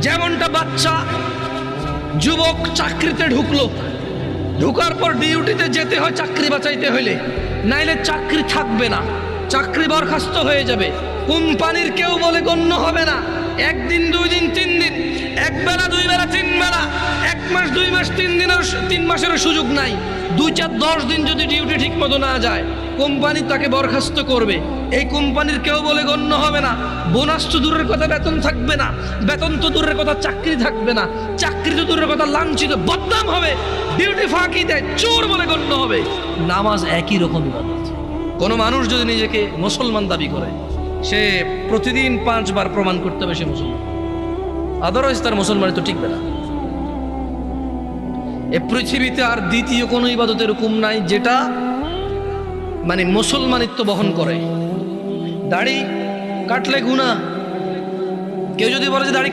যেমনটা বাচ্চা যুবক চাকরিতে ঢুকলো, ঢুকার পর ডিউটিতে যেতে হয় চাকরি বাঁচাইতে হইলে, নাইলে চাকরি থাকবে না, চাকরি বরখাস্ত হয়ে যাবে, কোম্পানির কেউ বলে গণ্য হবে না। একদিন, 2 দিন, 3 দিন, এক বেলা, 2 বেলা, 3 বেলা, 1 মাস, 2 মাস, 3 মাসের সুযোগ নাই। 2, 4, 10 দিন যদি ডিউটি ঠিক মতো না যায়, কোম্পানি তাকে বরখাস্ত করবে। এই কোম্পানির কেউ বলে গণ্য হবে না। বোনাস তো দূরের কথা, বেতন থাকবে না, বেতন তো দূরের কথা, চাকরি থাকবে না, চাকরি তো দূরের কথা, লাঞ্ছিত, বদনাম হবে, ডিউটি ফাঁকি দেয়, চোর বলে গণ্য হবে। নামাজ একই রকম ইবাদত। কোনো মানুষ যদি নিজেকে মুসলমান দাবি করে, সে প্রতিদিন 5 বার প্রমাণ করতে হবে সে মুসলমান, আদারওয়াইজ তার মুসলমানি তো টিকবে না। এ পৃথিবীতে আর দ্বিতীয় কোনো ইবাদতের হুকুম নাই যেটা মানে মুসলমানিত্ব বহন করে। দাড়ি কাটলে গুনাহ, কেউ যদি বলে যে দাড়ি